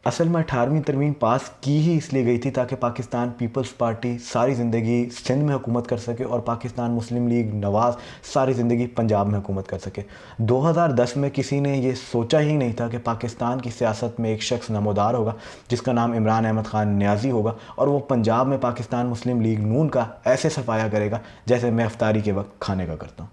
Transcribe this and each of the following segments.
असल में 18वीं तरमीम पास की ही इसलिए गई थी ताकि पाकिस्तान पीपल्स पार्टी सारी ज़िंदगी सिंध में हुकूमत कर सके और पाकिस्तान मुस्लिम लीग नवाज़ सारी ज़िंदगी पंजाब में हुकूमत कर सके। 2010 में किसी ने ये सोचा ही नहीं था कि पाकिस्तान की सियासत में एक शख्स नमोदार होगा जिसका नाम इमरान अहमद ख़ान न्याजी होगा और वो पंजाब में पाकिस्तान मुस्लिम लीग नून का ऐसे सफाया करेगा जैसे मैं अफ्तारी के वक्त खाने का करता हूँ।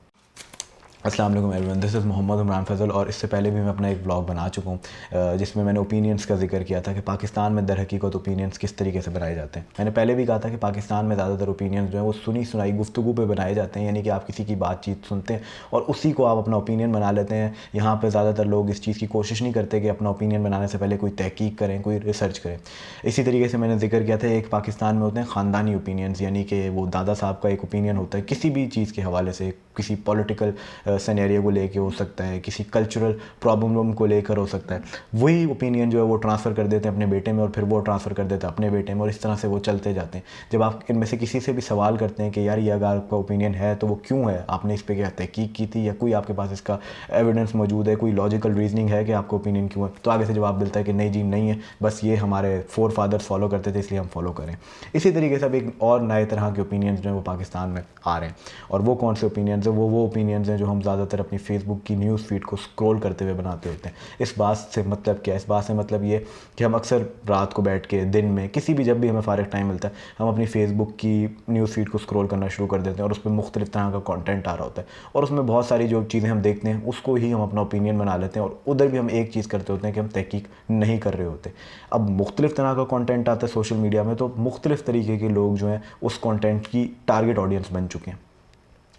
अस्सलाम वालेकुम everyone, this is Mohammed Imran Fazal. और इससे पहले भी मैं अपना एक ब्लॉग बना चुका हूँ जिसमें मैंने ओपिनियंस का जिक्र किया था कि पाकिस्तान में दर हकीकत ओपिनियंस किस तरीके से बनाए जाते हैं। मैंने पहले भी कहा था कि पाकिस्तान में ज़्यादातर ओपिनियंस जो है वो सुनी सुनाई गुफ्तगू पे बनाए जाते हैं, यानी कि आप किसी की बातचीत सुनते हैं और उसी को आप अपना ओपिनियन बना लेते हैं। यहाँ पर ज़्यादातर लोग इस चीज़ की कोशिश नहीं करते कि अपना ओपिनियन बनाने से पहले कोई तहकीक करें, कोई रिसर्च करें। इसी तरीके से मैंने जिक्र किया था एक पाकिस्तान में होते हैं ख़ानदानी ओपिनियंस, यानी कि वो दादा साहब का एक ओपिनियन होता है किसी भी चीज़ के हवाले से, किसी पॉलिटिकल सिनेरियो को लेके हो सकता है, किसी कल्चरल प्रॉब्लम को लेकर हो सकता है। वही ओपिनियन जो है वो ट्रांसफ़र कर देते हैं अपने बेटे में और फिर वो ट्रांसफ़र कर देते हैं अपने बेटे में और इस तरह से वो चलते जाते हैं। जब आप इनमें से किसी से भी सवाल करते हैं कि यार ये अगर आपका ओपिनियन है तो वो क्यों है, आपने इस पर क्या तहकीक की थी या कोई आपके पास इसका एविडेंस मौजूद है, कोई लॉजिकल रीजनिंग है कि आपका ओपिनियन क्यों है, तो आगे से जवाब मिलता है कि नहीं जी नहीं है, बस ये हमारे फोर फादर्स फॉलो करते थे इसलिए हम फॉलो करें। इसी तरीके से अब एक और नए तरह के ओपिनियंस जो है वो पाकिस्तान में आ रहे हैं। और वो कौन से ओपिनियंस हैं? वो ओपिनियंस हैं जो हम ज़्यादातर अपनी फेसबुक की न्यूज़ फीड को स्क्रॉल करते हुए बनाते होते हैं। इस बात से मतलब क्या है? इस बात से मतलब ये कि हम अक्सर रात को बैठ के दिन में किसी भी जब भी हमें फ़ारिग टाइम मिलता है हम अपनी फेसबुक की न्यूज़ फीड को स्क्रॉल करना शुरू कर देते हैं और उस पर मुख्तलिफ़ तरह का कंटेंट आ रहा होता है और उसमें बहुत सारी जो चीज़ें हम देखते हैं उसको ही हम अपना ओपिनियन बना लेते हैं और उधर भी हम एक चीज़ करते होते हैं कि हम तहकीक नहीं कर रहे होते। अब मुख्तलिफ़ तरह का कंटेंट आता है सोशल मीडिया में, तो मुख्तलिफ़ तरीके के लोग जो हैं उस कंटेंट की टारगेट ऑडियंस बन चुके हैं।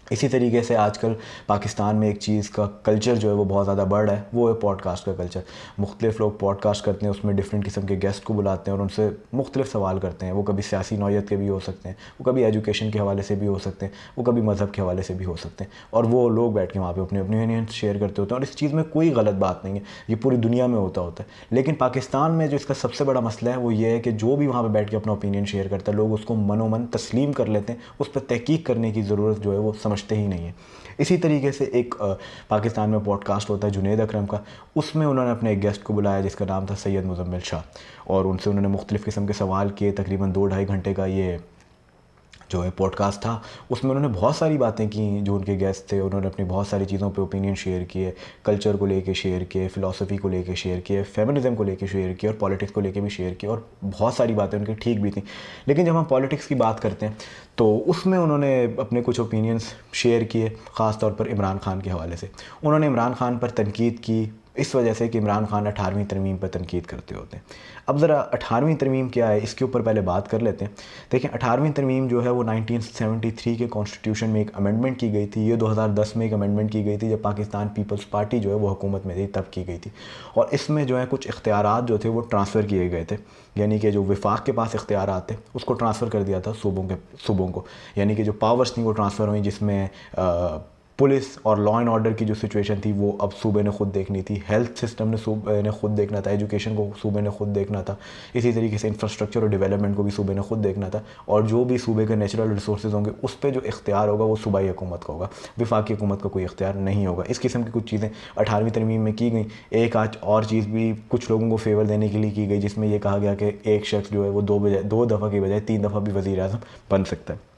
इसी तरीके से आजकल पाकिस्तान में एक चीज़ का कल्चर जो है वो बहुत ज़्यादा बढ़ रहा है, वो है पॉडकास्ट का कल्चर। मुख्तलिफ़ लोग पॉडकास्ट करते हैं, उसमें डिफरेंट किस्म के गेस्ट को बुलाते हैं और उनसे मुख्तलिफ़ सवाल करते हैं। वो कभी सियासी नौयत के भी हो सकते हैं, वो कभी एजुकेशन के हवाले से भी हो सकते हैं, वो कभी मज़हब के हवाले से भी हो सकते हैं और वो लोग बैठ के वहाँ पर अपने ओपिनियन शेयर करते होते हैं और इस चीज़ में कोई गलत बात नहीं है, ये पूरी दुनिया में होता है। लेकिन पाकिस्तान में जो इसका सबसे बड़ा मसला है वो ये है कि जो भी वहाँ पर बैठ के अपना ओपिनियन शेयर करता है लोग उसको मनोमन तस्लीम कर लेते हैं, उस पर तहकीक करने की ज़रूरत जो है वो समझते ही नहीं है। इसी तरीके से एक पाकिस्तान में पॉडकास्ट होता है जुनैद अकरम का, उसमें उन्होंने अपने एक गेस्ट को बुलाया जिसका नाम था सैयद मुज़म्मिल शाह और उनसे उन्होंने मुख्तलिफ़ किस्म के सवाल किए। तकरीबन 2-2.5 घंटे का ये जो है पॉडकास्ट था, उसमें उन्होंने बहुत सारी बातें की। जो उनके गेस्ट थे उन्होंने अपनी बहुत सारी चीज़ों पे ओपिनियन शेयर किए, कल्चर को लेके शेयर किए, फ़िलासफ़ी को लेके शेयर किए, फेमिनिज़म को लेके शेयर किए और पॉलिटिक्स को लेके भी शेयर किए और बहुत सारी बातें उनकी ठीक भी थी। लेकिन जब हम पॉलिटिक्स की बात करते हैं तो उसमें उन्होंने अपने कुछ ओपिनियंस शेयर किए, ख़ास तौर पर इमरान ख़ान के हवाले से। उन्होंने इमरान ख़ान पर तनकीद की इस वजह से कि इमरान ख़ान 18वीं तरमीम पर तनकीद करते होते हैं। अब ज़रा 18वीं तरमीम क्या है इसके ऊपर पहले बात कर लेते हैं। देखिए 18वीं तरमीम जो है वो 1973 के कॉन्स्टिट्यूशन में एक अमेंडमेंट की गई थी। ये 2010 में एक अमेंडमेंट की गई थी जब पाकिस्तान पीपल्स पार्टी जो है वो हुकूमत में थी तब की गई थी और इसमें जो है कुछ इख्तियारात जो थे वो ट्रांसफ़र किए गए थे, यानी कि जो वफाक के पास इख्तियारात थे उसको ट्रांसफ़र कर दिया था सूबों को, यानी कि जो पावर्स थी वो ट्रांसफ़र हुई जिसमें पुलिस और लॉ एंड ऑर्डर की जो सिचुएशन थी वो अब सूबे ने ख़ुद देखनी थी, हेल्थ सिस्टम ने सूबे ने ख़ुद देखना था, एजुकेशन को सूबे ने ख़ुद देखना था, इसी तरीके से इंफ्रास्ट्रक्चर और डेवलपमेंट को भी सूबे ने ख़ुद देखना था और जो भी सूबे के नेचुरल रिसोर्सेज होंगे उस पर जो इख्तियार होगा वो सूबाई हुकूमत का होगा, वफाकी हुकूमत का कोई इख्तियार नहीं होगा। इस किस्म की कुछ चीज़ें 18वीं तरमीम में की गई। एक आज और चीज़ भी कुछ लोगों को फेवर देने के लिए की गई जिसमें यह कहा गया कि एक शख्स जो है वो दो दफ़ा की बजाय 3 दफ़ा भी वज़ीर आज़म बन सकता है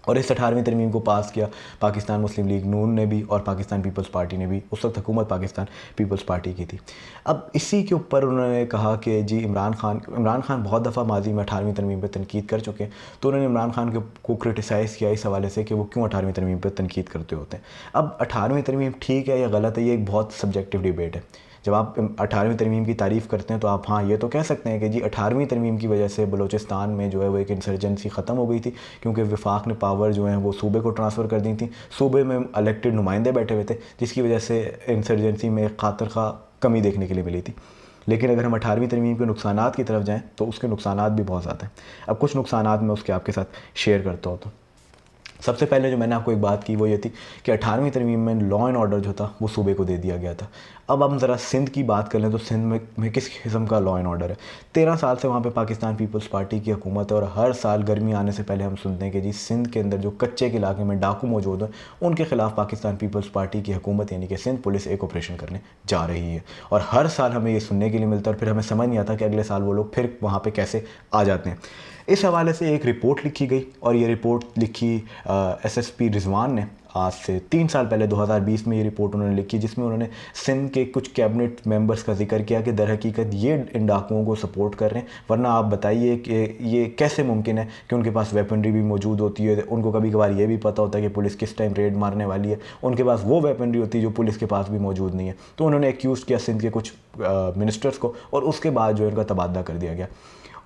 और इस 18वीं तरमीम को पास किया पाकिस्तान मुस्लिम लीग नून ने भी और पाकिस्तान पीपल्स पार्टी ने भी। उस वक्त हुकूमत पाकिस्तान पीपल्स पार्टी की थी। अब इसी के ऊपर उन्होंने कहा कि जी इमरान खान बहुत दफ़ा माजी में 18वीं तरमीम पर तनकीद कर चुके हैं, तो उन्होंने इमरान खान को क्रिटिसाइज़ किया इस हवाले से कि वो क्यों 18वीं तरमीम पर तनकीद करते होते हैं। अब 18वीं तरमीम ठीक है या गलत है, ये एक बहुत सब्जेक्टिव डिबेट है। जब आप 18वीं तरमीम की तारीफ़ करते हैं तो आप हाँ ये तो कह सकते हैं कि जी 18वीं तरमीम की वजह से बलूचिस्तान में जो है वो एक इंसर्जेंसी ख़त्म हो गई थी क्योंकि वफाक ने पावर जो है वो सूबे को ट्रांसफ़र कर दी थी। सूबे में इलेक्टेड नुमाइंदे बैठे हुए थे जिसकी वजह से इंसर्जेंसी में खातर खा कमी देखने के लिए मिली थी। लेकिन अगर हम 18वीं तरमीम के नुकसानात की तरफ जाएँ तो उसके नुकसानात भी बहुत ज़्यादा हैं। अब कुछ नुकसानात मैं उसके आपके साथ शेयर करता हूँ। तो सबसे पहले जो मैंने आपको एक बात की वो ये थी कि 18वीं तरमीम में लॉ एंड ऑर्डर जो था वो सूबे को दे दिया गया था। अब हम ज़रा सिंध की बात कर लें तो सिंध में किस किस्म का लॉ एंड ऑर्डर है। 13 साल से वहाँ पे पाकिस्तान पीपल्स पार्टी की हुकूमत है और हर साल गर्मी आने से पहले हम सुनते हैं कि जी सिंध के अंदर जो कच्चे के इलाके में डाकू मौजूद हैं उनके खिलाफ पाकिस्तान पीपल्स पार्टी की हुकूमत यानी कि सिंध पुलिस एक ऑपरेशन करने जा रही है। और हर साल हमें ये सुनने के लिए मिलता है और फिर हमें समझ नहीं आता कि अगले साल वो लोग फिर वहाँ पर कैसे आ जाते हैं। इस हवाले से एक रिपोर्ट लिखी गई और ये रिपोर्ट लिखी SSP रिजवान ने आज से 3 साल पहले 2020 में ये रिपोर्ट उन्होंने लिखी, जिसमें उन्होंने सिंध के कुछ कैबिनेट मेंबर्स का जिक्र किया कि दर हकीकत ये इन डाकुओं को सपोर्ट कर रहे हैं, वरना आप बताइए कि ये कैसे मुमकिन है कि उनके पास वेपनरी भी मौजूद होती है। उनको कभी कभार ये भी पता होता है कि पुलिस किस टाइम रेड मारने वाली है, उनके पास वो वेपनरी होती है जो पुलिस के पास भी मौजूद नहीं है। तो उन्होंने एक्यूज़ किया सिंध के कुछ मिनिस्टर्स को और उसके बाद जो इनका तबादला कर दिया गया।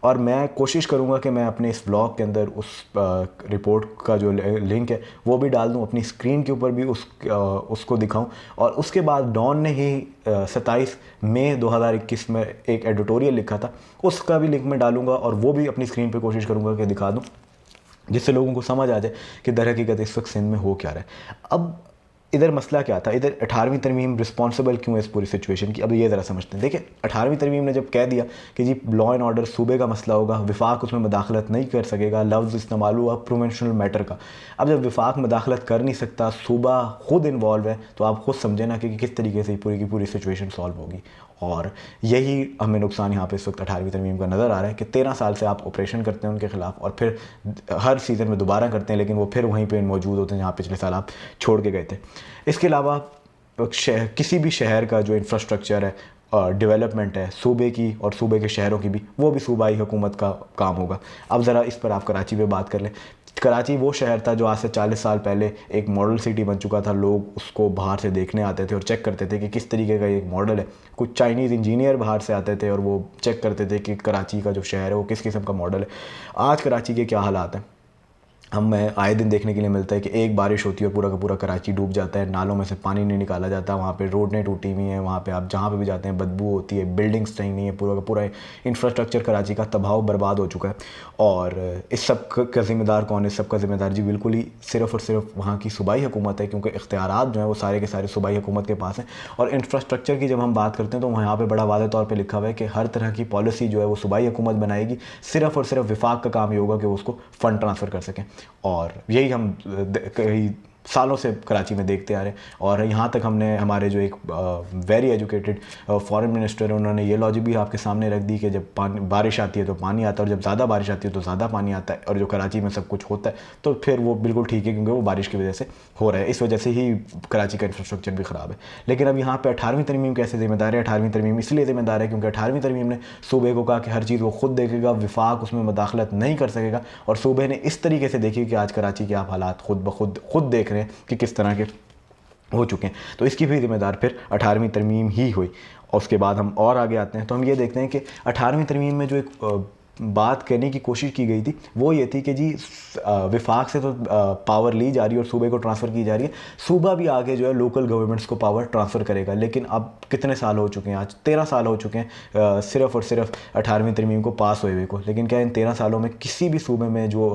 और मैं कोशिश करूंगा कि मैं अपने इस व्लॉग के अंदर उस रिपोर्ट का जो लिंक है वो भी डाल दूं, अपनी स्क्रीन के ऊपर भी उसको दिखाऊं। और उसके बाद डॉन ने ही 27 मई 2021 में एक एडिटोरियल लिखा था, उसका भी लिंक मैं डालूंगा और वो भी अपनी स्क्रीन पे कोशिश करूंगा कि दिखा दूं, जिससे लोगों को समझ आ जाए कि दर हकीकत इस वक्त सिंध में हो क्या रहा है। अब इधर मसला क्या था, इधर 18वीं तरमीम रिस्पॉन्सिबल क्यों है इस पूरी सिचुएशन की, अब ये ज़रा समझते हैं। देखिए 18वीं तरमीम ने जब कह दिया कि जी लॉ एंड ऑर्डर सूबे का मसला होगा, विफाक उसमें मदाखलत नहीं कर सकेगा, लफ्ज़ इस्तेमाल हुआ प्रोविंशियल मैटर का। अब जब विफाक मदाखलत कर नहीं सकता, सूबा खुद इन्वॉल्व है, तो आप खुद समझे ना कि किस तरीके से पूरी की पूरी सिचुएशन सॉल्व होगी। और यही हमें नुकसान यहाँ पे इस वक्त 18वीं तरमीम का नज़र आ रहा है कि 13 साल से आप ऑपरेशन करते हैं उनके खिलाफ और फिर हर सीज़न में दोबारा करते हैं, लेकिन वो फिर वहीं पे मौजूद होते हैं जहाँ पिछले साल आप छोड़ के गए थे। इसके अलावा किसी भी शहर का जो इंफ्रास्ट्रक्चर है, डेवलपमेंट है सूबे की और सूबे के शहरों की भी, वो भी सूबाई हुकूमत का काम होगा। अब ज़रा इस पर आप कराची पे बात कर लें। कराची वो शहर था जो आज से 40 साल पहले एक मॉडल सिटी बन चुका था, लोग उसको बाहर से देखने आते थे और चेक करते थे कि किस तरीके का एक मॉडल है। कुछ चाइनीज़ इंजीनियर बाहर से आते थे और वो चेक करते थे कि कराची का जो शहर है वो किस किस्म का मॉडल है। आज कराची के क्या हालात हैं हमें आए दिन देखने के लिए मिलता है कि एक बारिश होती है और पूरा का पूरा कराची डूब जाता है, नालों में से पानी नहीं निकाला जाता, वहाँ पे रोडें टूटी हुई हैं, वहाँ पे आप जहाँ पे भी जाते हैं बदबू होती है, बिल्डिंग्स सही नहीं है, पूरा का पूरा इंफ्रास्ट्रक्चर कराची का तबाह बर्बाद हो चुका है। और इस सब का ज़िम्मेदार कौन है? इस सब का ज़िम्मेदार जी बिल्कुल ही सिर्फ़ और सिर्फ वहाँ की सूबाई हुकूमत है, क्योंकि इख्तियारात जो हैं वो सारे के सारे सूबाई हुकूमत के पास हैं। और इंफ्रास्ट्रक्चर की जब हम बात करते हैं तो वहाँ पर बड़ा वाज़ेह तौर पर लिखा हुआ है कि हर तरह की पॉलिसी जो है वो सूबाई हुकूमत बनाएगी, सिर्फ़ और सिर्फ विफाक का काम ये होगा कि वो उसको फ़ंड ट्रांसफ़र कर सकें। और यही हम कई सालों से कराची में देखते आ रहे हैं। और यहाँ तक हमने हमारे जो एक वेरी एजुकेटेड फॉरेन मिनिस्टर है, उन्होंने ये लॉजिक भी आपके सामने रख दी कि जब बारिश आती है तो पानी आता है और जब ज़्यादा बारिश आती है तो ज़्यादा पानी आता है, और जो कराची में सब कुछ होता है तो फिर वो बिल्कुल ठीक है, क्योंकि वो बारिश की वजह से हो रहा है, इस वजह से ही कराची का इंफ्रास्ट्रक्चर भी ख़राब है। लेकिन अब यहाँ पर 18वीं तरमीम कैसे ज़िम्मेदार है? 18वीं तरमीम इसलिए ज़िम्मेदार है क्योंकि 18वीं तरमीम ने सूबे को कहा कि हर चीज़ वो खुद देखेगा, विफाक उसमें मदाखलत नहीं कर सकेगा। और सूबे ने इस तरीके से देखी कि आज कराची के आप हालात खुद देख रहे हैं कि किस तरह के हो चुके हैं। तो इसकी भी जिम्मेदार फिर 18वीं तरमीम ही हुई। और उसके बाद हम और आगे आते हैं तो हम ये देखते हैं कि 18वीं तरमीम में जो एक बात करने की कोशिश की गई थी वो ये थी कि जी विफाक से तो पावर ली जा रही है और सूबे को ट्रांसफ़र की जा रही है, सूबा भी आगे जो है लोकल गवर्नमेंट्स को पावर ट्रांसफ़र करेगा। लेकिन अब कितने साल हो चुके हैं? आज 13 साल हो चुके हैं सिर्फ़ और सिर्फ 18वीं तरमीम को पास हुए हुए को। लेकिन क्या इन 13 सालों में किसी भी सूबे में जो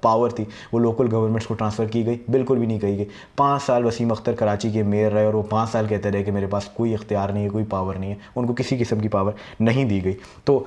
पावर थी वो लोकल गवर्नमेंट्स को ट्रांसफ़र की गई? बिल्कुल भी नहीं की गई। 5 साल वसीम अख्तर कराची के मेयर रहे और वो 5 साल कहते रहे कि मेरे पास कोई इख्तियार नहीं है, कोई पावर नहीं है, उनको किसी किस्म की पावर नहीं दी गई। तो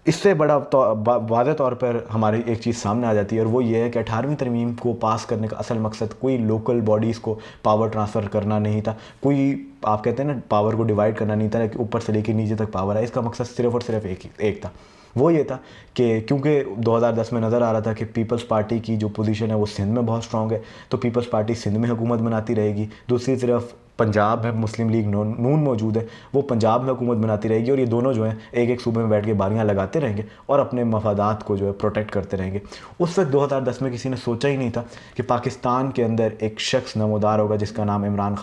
इससे बड़ा वाज़ेह तौर पर हमारी एक चीज़ सामने आ जाती है और वो ये है कि 18वीं तरमीम को पास करने का असल मकसद कोई लोकल बॉडीज़ को पावर ट्रांसफ़र करना नहीं था, कोई आप कहते हैं ना पावर को डिवाइड करना नहीं था कि ऊपर से लेकर नीचे तक पावर है। इसका मकसद सिर्फ़ और सिर्फ एक था, वो ये था कि क्योंकि 2010 में नज़र आ रहा था कि पीपल्स पार्टी की जो पोजीशन है वो सिंध में बहुत स्ट्रॉन्ग है, तो पीपल्स पार्टी सिंध में हुकूमत बनाती रहेगी। दूसरी तरफ पंजाब में मुस्लिम लीग नून मौजूद है, वो पंजाब में हुकूमत बनाती रहेगी और ये दोनों जो हैं एक एक सूबे में बैठ के बारियाँ लगाते रहेंगे और अपने मफादात को जो है प्रोटेक्ट करते रहेंगे। उस वक्त 2010 में किसी ने सोचा ही नहीं था कि पाकिस्तान के अंदर एक शख्स नमोदार होगा जिसका नाम इमरान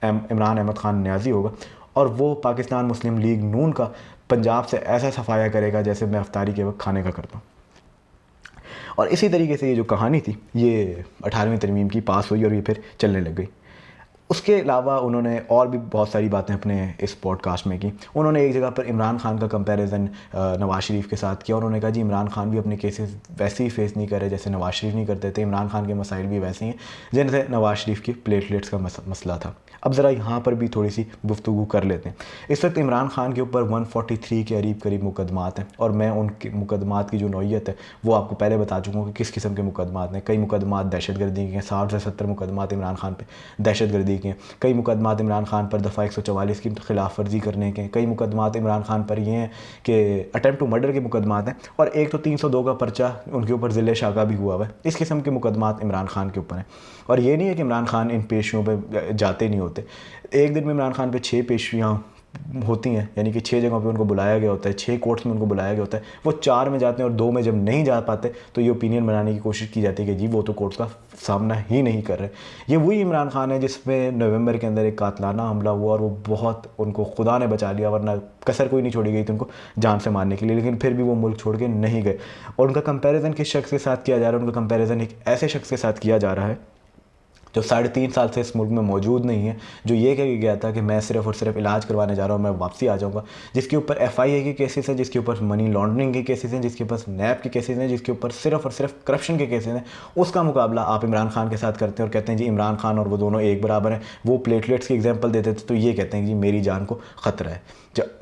अहमद ख़ान नियाज़ी होगा, और वो पाकिस्तान मुस्लिम लीग नून का पंजाब से ऐसा सफाया करेगा जैसे मैं अफ्तारी के वक्त खाने का करता हूँ। और इसी तरीके से ये जो कहानी थी ये 18वीं तरमीम की पास हुई और ये फिर चलने लग गई। उसके अलावा उन्होंने और भी बहुत सारी बातें अपने इस पॉडकास्ट में की। उन्होंने एक जगह पर इमरान खान का कंपैरिजन नवाज शरीफ के साथ किया। उन्होंने कहा जी इमरान खान भी अपने केसेस वैसे ही फेस नहीं कर रहे जैसे नवाज शरीफ नहीं करते थे, इमरान खान के मसाइल भी वैसे ही हैं जैसे नवाज शरीफ की प्लेटलेट्स का मसला था। अब ज़रा यहाँ पर भी थोड़ी सी गुफ्तगू कर लेते हैं। इस वक्त इमरान खान के ऊपर 143 के करीब मुकदमात हैं, और मैं उनके मुकदमात की जो नौइयत है वो आपको पहले बता चुका हूँ कि किस किस्म के मुकदमात हैं। कई मुकदमात दहशतगर्दी के हैं, 60 से 70 मुकदमात इमरान खान पे दहशतगर्दी के हैं। कई मुकदमात इमरान खान पर दफ़ा 144 की खिलाफ वर्जी करने के। कई मुकदमात इमरान खान पर ये हैं कि अटैम्प्ट टू मर्डर के मुकदमात हैं, और एक तो 302 का पर्चा उनके ऊपर ज़िले शाखा भी हुआ है। इस किस्म के मुकदमात इमरान खान के ऊपर हैं। और ये नहीं है कि इमरान खान इन पेशियों पर जाते नहीं होते। एक दिन में इमरान खान पे 6 पेशियाँ होती हैं, यानी कि 6 जगहों पे उनको बुलाया गया होता है, 6 कोर्ट्स में उनको बुलाया गया होता है। वो 4 में जाते हैं और 2 में जब नहीं जा पाते तो ये ओपिनियन बनाने की कोशिश की जाती है कि जी वो तो कोर्ट्स का सामना ही नहीं कर रहे। ये वही इमरान खान है जिसमें नवंबर के अंदर एक कातलाना हमला हुआ और वो बहुत, उनको खुदा ने बचा लिया, वरना कसर कोई नहीं छोड़ी गई थी उनको जान से मारने के लिए, लेकिन फिर भी वो मुल्क छोड़ के नहीं गए। और उनका कंपैरिजन किस शख्स के साथ किया जा रहा है? उनका कंपैरिजन एक ऐसे शख्स के साथ किया जा रहा है जो 3.5 साल से इस मुल्क में मौजूद नहीं है, जो ये कह गया था कि मैं सिर्फ़ और सिर्फ इलाज करवाने जा रहा हूँ, मैं वापसी आ जाऊँगा, जिसके ऊपर FIA के केसेस हैं, जिसके ऊपर मनी लॉन्ड्रिंग के केसेस हैं, जिसके ऊपर नैब के केसेस हैं, जिसके ऊपर सिर्फ़ और सिर्फ करप्शन के केसेस हैं। उसका मुकाबला आप इमरान खान के साथ करते हैं और कहते हैं जी इमरान खान और वो दोनों एक बराबर हैं। वो प्लेटलेट्स की एग्जाम्पल देते थे तो ये कहते हैं जी मेरी जान को ख़तरा है।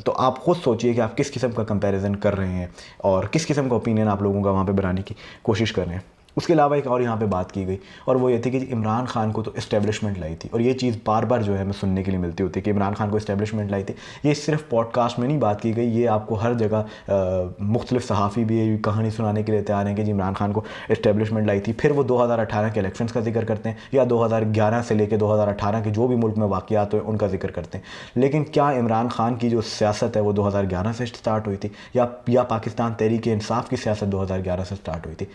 तो आप खुद सोचिए कि आप किस किस्म का कंपैरिजन कर रहे हैं और किस किस्म का ओपिनियन आप लोगों का वहाँ पे बनाने की कोशिश कर रहे हैं। उसके अलावा एक और यहाँ पे बात की गई, और वो ये थी कि इमरान खान को तो इस्टेब्लिशमेंट लाई थी, और ये चीज़ बार बार जो है हमें सुनने के लिए मिलती होती है कि इमरान खान को इस्टेब्लिशमेंट लाई थी। ये सिर्फ पॉडकास्ट में नहीं बात की गई, ये आपको हर जगह मुख्तलिफ सहाफ़ी भी ये कहानी सुनाने के लिए तैयार हैं कि जी इमरान खान को इस्टेब्लिशमेंट लाई थी। फिर वो 2018 के इलेक्शंस का जिक्र करते हैं, या 2011 से लेकर 2018 के जो भी मुल्क में वाक़यात हुए उनका जिक्र करते हैं। लेकिन क्या इमरान खान की जो सियासत है वो 2011 से स्टार्ट हुई थी, या पाकिस्तान तहरीक-ए-इंसाफ़ की सियासत 2011 से स्टार्ट हुई थी?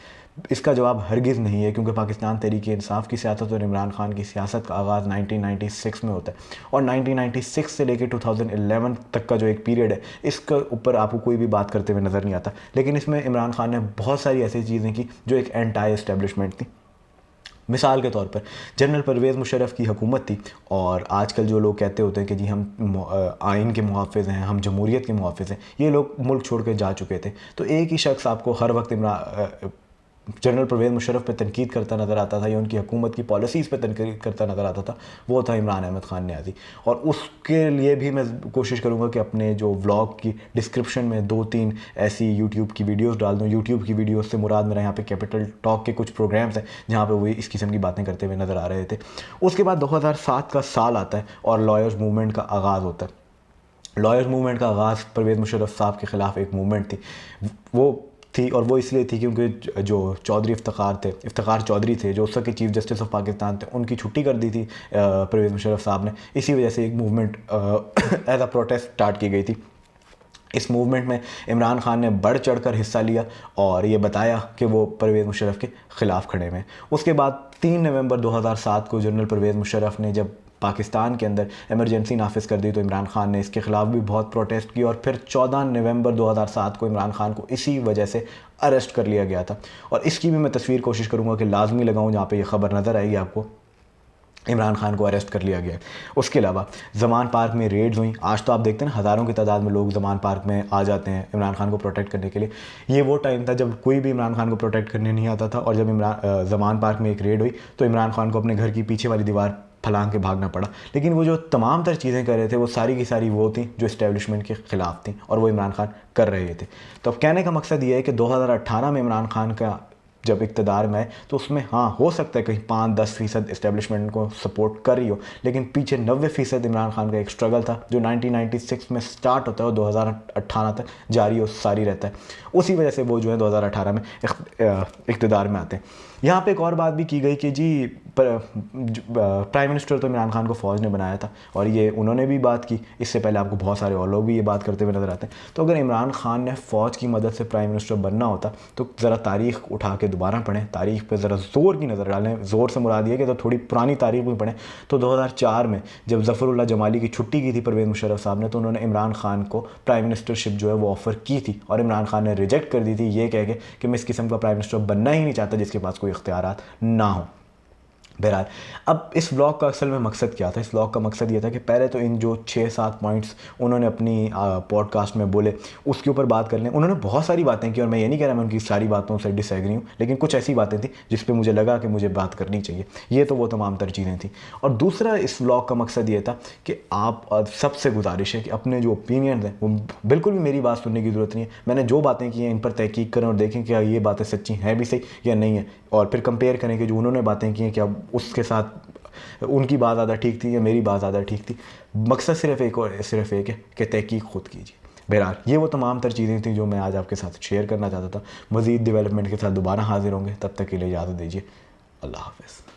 इसका जवाब हरगिज़ नहीं है, क्योंकि पाकिस्तान तहरीक-ए-इंसाफ़ की सियासत और इमरान खान की सियासत का आगाज़ 1996 में होता है, और 1996 से लेकर 2011 तक का जो एक पीरियड है इसके ऊपर आपको कोई भी बात करते हुए नज़र नहीं आता। लेकिन इसमें इमरान खान ने बहुत सारी ऐसी चीज़ें की जो एक एंटी एस्टेब्लिशमेंट थी। मिसाल के तौर पर जनरल परवेज़ मुशर्रफ की हुकूमत थी, और आजकल जो लोग कहते होते हैं कि जी हम आइन के मुहाफ़िज़ हैं, हम जमहूरियत के मुहाफ़िज़ हैं, ये लोग मुल्क छोड़ के जा चुके थे। तो एक ही शख्स आपको हर वक्त जनरल परवेज़ मुशर्रफ पे तनकीद करता नज़र आता था, या उनकी हुकूमत की पॉलिसीज़ पे तनकीद करता नज़र आता था, वो था इमरान अहमद ख़ान न्याज़ी। और उसके लिए भी मैं कोशिश करूँगा कि अपने जो व्लॉग की डिस्क्रिप्शन में 2-3 ऐसी यूट्यूब की वीडियोस डाल दूँ। यूट्यूब की वीडियोस से मुराद मेरा यहाँ पे कैपिटल टॉक के कुछ प्रोग्राम्स हैं जहाँ पे वो इस किस्म की बातें करते हुए नज़र आ रहे थे। उसके बाद 2007 का साल आता है और लॉयर्स मूवमेंट का आगाज़ होता है। लॉयर्स मूवमेंट का आगाज़ परवेज़ मुशर्रफ साहब के ख़िलाफ़ एक मूवमेंट थी, वो थी, और वो इसलिए थी क्योंकि जो चौधरी इफ्तिखार चौधरी थे, जो उस वक्त के चीफ़ जस्टिस ऑफ पाकिस्तान थे, उनकी छुट्टी कर दी थी परवेज़ मुशर्रफ साहब ने। इसी वजह से एक movement as a protest start की गई थी। इस मूवमेंट में इमरान खान ने बढ़ चढ़ कर हिस्सा लिया और ये बताया कि वो परवेज़ मुशर्रफ के ख़िलाफ़ खड़े हुए हैं। उसके बाद 3 नवंबर 2007 को जनरल परवेज़ मुशर्रफ ने जब पाकिस्तान के अंदर इमरजेंसी नाफिज कर दी तो इमरान खान ने इसके ख़िलाफ़ भी बहुत प्रोटेस्ट की, और फिर 14 नवंबर 2007 को इमरान खान को इसी वजह से अरेस्ट कर लिया गया था। और इसकी भी मैं तस्वीर कोशिश करूँगा कि लाजमी लगाऊँ जहाँ पे ये ख़बर नज़र आएगी आपको। इमरान खान को अरेस्ट कर लिया गया। उसके अलावा ज़मान पार्क में रेड्स हुई। आज तो आप देखते हैं ना हज़ारों की तादाद में लोग ज़मान पार्क में आ जाते हैं इमरान खान को प्रोटेक्ट करने के लिए। ये वो टाइम था जब कोई भी इमरान खान को प्रोटेक्ट करने नहीं आता था, और जब ज़मान पार्क में एक रेड हुई तो इमरान खान को अपने घर की पीछे वाली दीवार फलांग के भागना पड़ा। लेकिन वो जो तमाम तर चीज़ें कर रहे थे वो सारी की सारी वो थी जो इस्टेब्लिशमेंट के ख़िलाफ़ थी, और वो इमरान खान कर रहे थे। तो अब कहने का मकसद ये है कि 2018 में इमरान खान का जब इक़्तिदार में आए तो उसमें हाँ हो सकता है कहीं 5-10% इस्टेब्लिशमेंट को सपोर्ट कर रही हो, लेकिन पीछे 90% इमरान खान का एक स्ट्रगल था जो 1996 में स्टार्ट होता है और 2018 तक जारी और सारी रहता है। उसी वजह से वो जो है 2018 में इक़्तिदार में आते हैं। यहाँ पे एक और बात भी की गई कि जी प्राइम मिनिस्टर तो इमरान खान को फ़ौज ने बनाया था, और ये उन्होंने भी बात की। इससे पहले आपको बहुत सारे और लोग भी ये बात करते हुए नज़र आते हैं। तो अगर इमरान खान ने फ़ौज की मदद से प्राइम मिनिस्टर बनना होता तो ज़रा तारीख़ उठा के दोबारा पढ़ें, तारीख़ पे ज़रा ज़ोर की नज़र डालें। ज़ोर से मुराद ये कि तो थोड़ी पुरानी तारीख़ भी पढ़ें। तो 2004 में जब ज़फ़रुल्लाह जमाली की छुट्टी की थी परवेज़ मुशर्रफ साहब ने, तो उन्होंने इमरान खान को प्राइम मिनिस्टरशिप जो है वो ऑफ़र की थी, और इमरान खान ने रिजेक्ट कर दी थी ये कह के कि मैं इस किस्म का प्राइम मिनिस्टर बनना ही नहीं चाहता जिसके पास कोई इख्तियारात ना हो। बहरहाल, अब इस व्लॉग का असल में मकसद क्या था? इस व्लॉग का मकसद ये था कि पहले तो इन जो 6-7 पॉइंट्स उन्होंने अपनी पॉडकास्ट में बोले उसके ऊपर बात कर लें। उन्होंने बहुत सारी बातें की और मैं ये नहीं कह रहा मैं उनकी सारी बातों से डिसएग्री हूँ, लेकिन कुछ ऐसी बातें थी जिस पे मुझे लगा कि मुझे बात करनी चाहिए। ये तो वो तमाम तर चीज़ें थी। और दूसरा इस व्लॉग का मकसद ये था कि आप सबसे गुजारिश है कि अपने जो ओपिनियन हैं वो बिल्कुल भी मेरी बात सुनने की ज़रूरत नहीं है। मैंने जो बातें की हैं इन पर तहकीक करें और देखें कि ये बातें सच्ची हैं भी सही या नहीं है, और फिर कंपेयर करें कि जो उन्होंने बातें की हैं क्या उसके साथ उनकी बात ज़्यादा ठीक थी या मेरी बात ज़्यादा ठीक थी। मकसद सिर्फ एक और सिर्फ एक है कि तहकीक खुद कीजिए। बहरहाल, ये वो तमाम तर चीज़ें थी जो मैं आज आपके साथ शेयर करना चाहता था। मज़ीद डेवलपमेंट के साथ दोबारा हाजिर होंगे, तब तक के लिए इजाज़त दीजिए। अल्लाह हाफ़िज़।